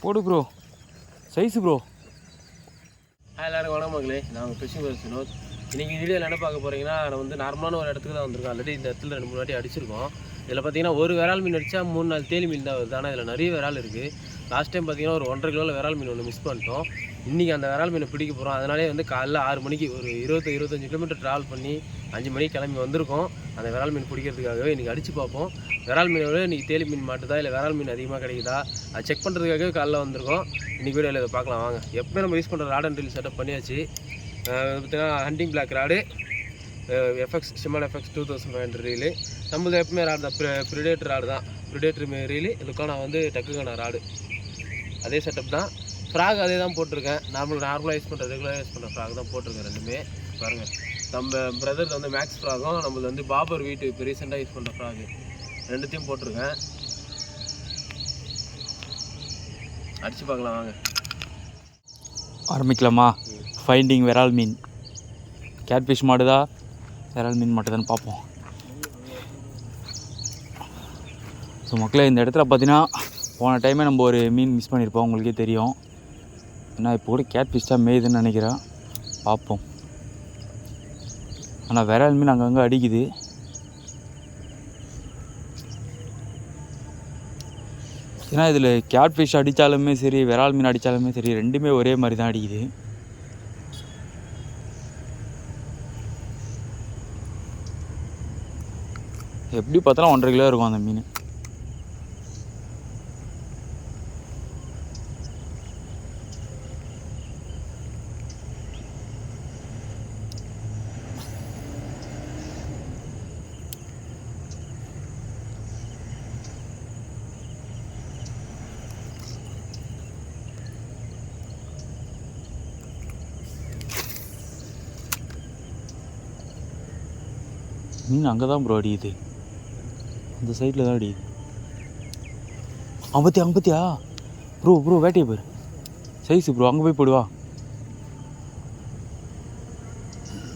போடு bro, size bro. எல்லாருக்கும் வணக்கம் மகளே, நான் உங்கள் ஃபிஷிங் பர்ஸ் வினோத். இன்றைக்கி வீடியோவில் என்ன பார்க்க போகிறீங்கன்னா, நான் வந்து நார்மலான ஒரு இடத்துக்கு தான் வந்திருக்கோம். ஆல்ரெடி இந்த இடத்துல 2-3 வாட்டி அடிச்சிருக்கோம். இதில் பார்த்தீங்கன்னா ஒரு விரால் மீன் அடித்தா 3-4 தேலி மீன் தான் வருது. ஆனால் இதில் நிறைய விரால் இருக்குது. லாஸ்ட் டைம் பார்த்தீங்கன்னா ஒரு 1.5 கிலோவில் விரால் மீன் ஒன்று மிஸ் பண்ணிட்டோம். இன்றைக்கி அந்த விரால் மீனை பிடிக்க போகிறோம். அதனாலே வந்து காலைல 6 மணிக்கு ஒரு 20-25 கிலோமீட்டர் ட்ராவல் பண்ணி 5 மணிக்கு கிளம்பி வந்திருக்கோம். அந்த விரால் மீன் பிடிக்கிறதுக்காகவே இன்றைக்கி அடித்து பார்ப்போம். விரால் மீனோட இன்றைக்கி தேலி மீன் மாட்டுதா இல்லை விரால் மீன் அதிகமாக கிடைக்குதா அது செக் பண்ணுறதுக்காகவே காலைல வந்திருக்கோம். இன்றைக்கி வீடியோவில் இதை பார்க்கலாம் வாங்க. எப்போ நம்ம யூஸ் பண்ணுற ராட் அண்ட் ரீல் செட்டப் பண்ணியாச்சு. பார்த்தீங்கன்னா hunting black rod, FX Shimano FX 2500 reel. நம்மளது எப்பவுமே ராடு தான், ப்ரிடேட்டர் ராடு தான். ப்ரிடேட்டர் ரீலு இதுக்கான வந்து டக்குக்கான ராடு அதே செட்டப் தான். ஃப்ராக் அதே தான் போட்டிருக்கேன். நார்மலாக யூஸ் பண்ணுற ரெகுலராக யூஸ் பண்ணுற ஃப்ராக் தான் போட்டிருக்கேன் ரெண்டுமே. பாருங்கள், நம்ம பிரதர் வந்து மேக்ஸ் ஃப்ராகும் நம்மளது வந்து பாபர் வீட்டு இப்போ ரீசெண்டாக யூஸ் பண்ணுற ஃப்ராகு ரெண்டுத்தையும் போட்டிருக்கேன். அடித்து பார்க்கலாம் வாங்க. ஆரம்பிக்கலாமா? ஃபைண்டிங் விரால் மீன். கேட்ஃபிஷ் மாடுதா விரால் மீன் மாட்டுதான்னு பார்ப்போம். ஸோ மக்களே, இந்த இடத்துல பார்த்தீங்கன்னா போன டைமே நம்ம ஒரு மீன் மிஸ் பண்ணியிருப்போம், உங்களுக்கே தெரியும். ஏன்னா இப்போ கூட கேட்ஃபிஷ் தான் மேய்துன்னு நினைக்கிறேன். பார்ப்போம். ஆனால் விரால் மீன் அங்கங்கே அடிக்குது. ஏன்னா இதில் கேட்ஃபிஷ் அடித்தாலுமே சரி, விரால் மீன் அடித்தாலுமே சரி, ரெண்டுமே ஒரே மாதிரி தான் அடிக்குது. எப்படி பார்த்தாலும் 1.5 கிலோ இருக்கும் அந்த மீன். மீன் அங்கே தான் ப்ரோ அடிக்குது, அந்த சைடில் தான் அடிக்குது. அம்பத்தியா ப்ரோ வேட்டையை போயிரு சைஸு ப்ரோ. அங்கே போய் போடுவா.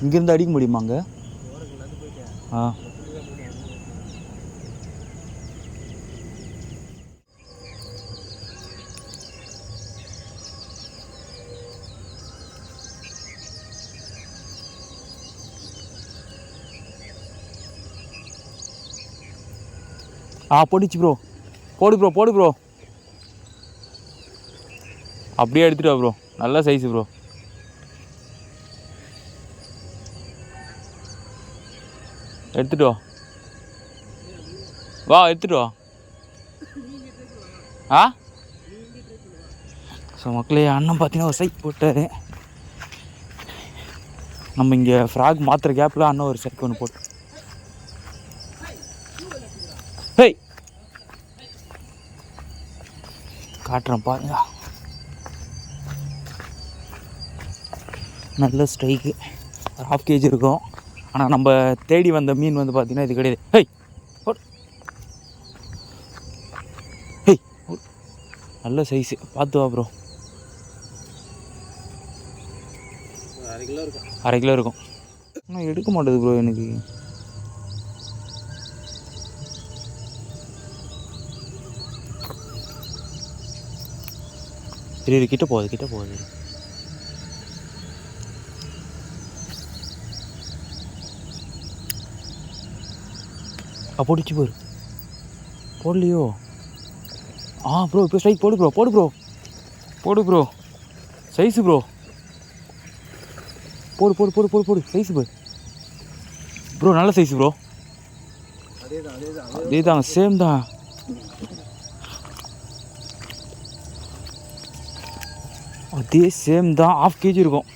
இங்கேருந்து அடிக்க முடியுமா அங்கே? போடிச்சு ப்ரோ. போடு ப்ரோ. அப்படியே எடுத்துட்டு வா ப்ரோ. நல்ல சைஸு ப்ரோ. எடுத்துட்டு வா எடுத்துட்டு வா. ஸோ மக்களே, அண்ணன் பார்த்தீங்கன்னா ஒரு சைட் போட்டார். நம்ம இங்கே ஃப்ராக் மாற்றுற கேப்பில் அண்ணன் ஒரு சைட் ஒன்று போட்டு. ஹேய், காட்டுறேன் பாருங்க. நல்ல ஸ்ட்ரைக்கு, 1/2 kg இருக்கும். ஆனால் நம்ம தேடி வந்த மீன் வந்து பார்த்தீங்கன்னா இது கிடையாது. ஹேய் நல்ல சைஸு, பார்த்து வா ப்ரோ. 1/2 கிலோ இருக்கும். ஆனால் எடுக்க மாட்டேது ப்ரோ எனக்கு. சரி, கிட்ட போகுது. போடிச்சு போரு. போடலையோ? ப்ரோ இப்போ ஸ்ட்ரைக் போடு ப்ரோ. Size bro. போடு சைஸு ப்ரோ. நல்ல சைஸு ப்ரோ. அதே தான், சேம் தான். அதே சேம் தான், 1/2 kg இருக்கும்.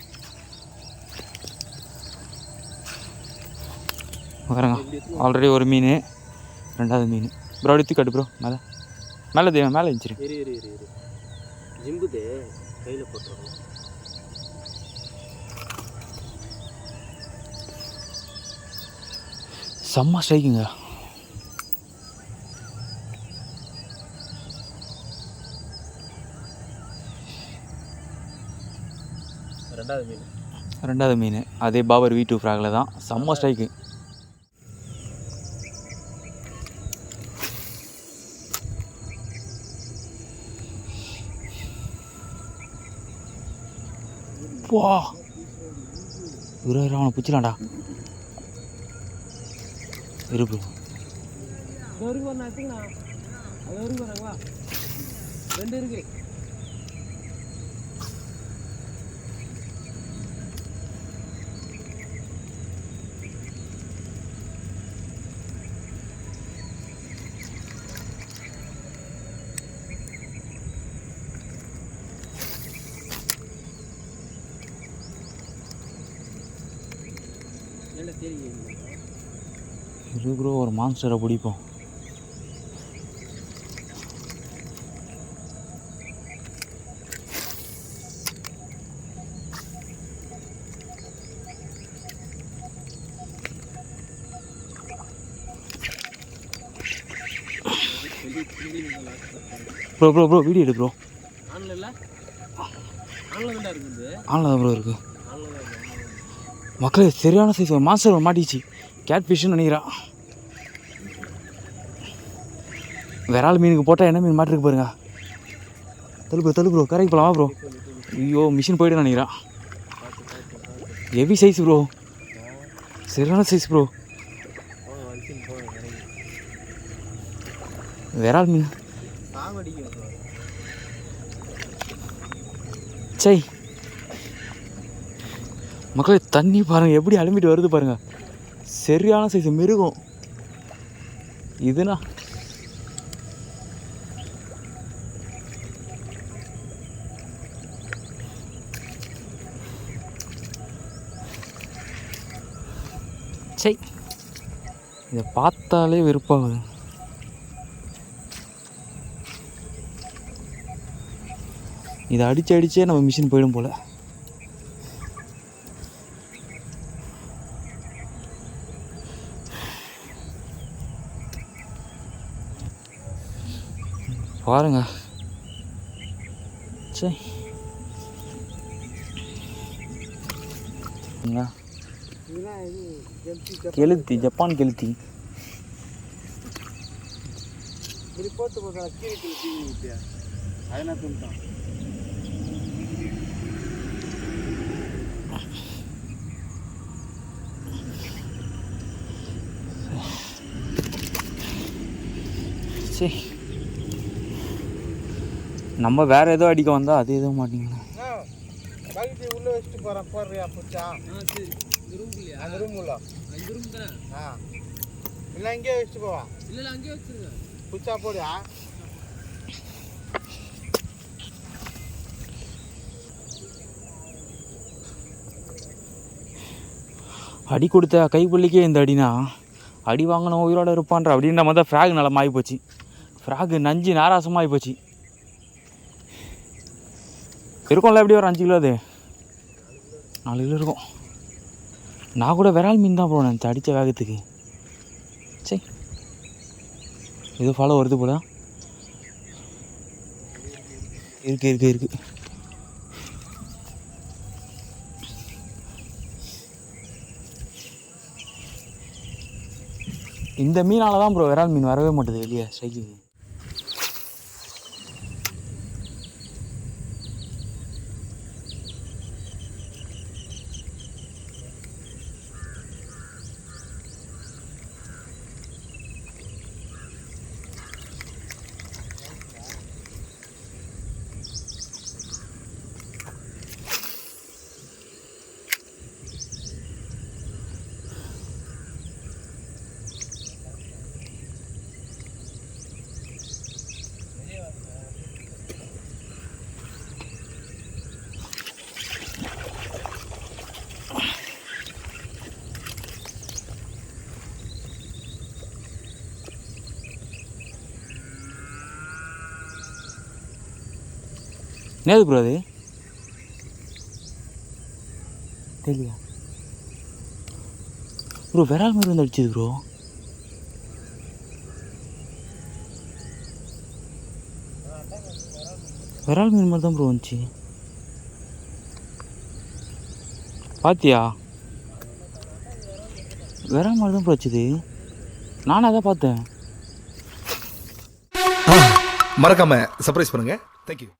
பாருங்க, ஆல்ரெடி ஒரு மீன், 2வது மீன். ப்ரோ எடுத்து காட்டு ப்ரோ. மேலே இருந்துச்சு. ஜிம்புதே கையில் போட்டுருவோம். செம்ம ஸ்ட்ரைக்குங்க. ரெண்டாவது மீன் அதே பாபர் V2 ஃப்ராகில் தான். செம்ம ஸ்ட்ரைக்கு. வா அவனை பிடிச்சலாம்டா இருப்பு ஒரு எடுத்துக்கண்ணா அது ஒரு வராங்களா 2 இருக்கு இரு ப்ரோ ஒரு மான்ஸ்டரை பிடிப்போம். ப்ரோ ப்ரோ ப்ரோ வீடியோ எடு ப்ரோ. ஆன்லைன்ல தான் இருக்குது. ஆன்லைன் தான் ப்ரோ இருக்குது. மக்களே சரியான சைஸ் ஒரு மாஸ்டர் மாட்டிச்சு. கேட் ஃபிஷ்ஷுன்னு நினைக்கிறான். விரால் மீனுக்கு போட்டால் என்ன மீன் மாட்டிருக்கு பாருங்க. தள்ளு ப்ரோ கரைக்கு போகலாமா ப்ரோ? ஐயோ மிஷின் போய்ட்டு நினைக்கிறான். ஹெவி சைஸ் ப்ரோ, சரியான சைஸ் ப்ரோ. விரால் மீன் சை மக்களே தண்ணி பாருங்கள் எப்படி அலும்பிட்டு வருது பாருங்கள். சரியான சைஸ் மிருகம் இதுனா. சை இதை பார்த்தாலே வெறுப்பாகுது. இதை அடிச்சே நம்ம மிஷின் போயிடும் போல். பாருங்க சரி கெளுத்தி, ஜப்பான் கெளுத்தி. சரி நம்ம வேற ஏதோ அடிக்க வந்தா அது எதுவும் மாட்டீங்களா? உள்ள வச்சுட்டு போறேன் போடுறியா புச்சா? அந்த ரூம்ல இல்லை அங்கேயே வச்சுட்டு போவா. இல்லை அங்கேயே வச்சுருங்க புச்சா போடுயா. அடி கொடுத்த கைப்புள்ளிக்கே இந்த அடினா அடி வாங்கின உயிரோடு இருப்பான்ற அப்படின்ற மாதிரி தான் ஃப்ராக் நல்லா மாறி போச்சு. ஃப்ராகு நஞ்சு நாராசமாக போச்சு. இருக்கும்ல எப்படி ஒரு 5 கிலோ, அது 4 கிலோ இருக்கும். நான் கூட விரால் மீன் தான் போனேன் அடித்த வேகத்துக்கு. சரி ஏதோ ஃபாலோ வருது போல. இருக்கு இந்த மீனால தான் ப்ரோ விரால் மீன் வரவே மாட்டுது வெளியே ஸ்ட்ரைக்கிங். என்னது ப்ரோ அது தெரியலையா ப்ரோ? விரால் மாதிரி வந்து அடிச்சது ப்ரோ. விரால் மீன் மாதிரி தான் ப்ரோ வந்துச்சு. பார்த்தியா? விரால் மாதிரி தான் ப்ரோ வச்சுது. நானும் அதான் பார்த்தேன். மறக்காம சர்ப்ரைஸ் பண்ணுங்க. தேங்க்யூ.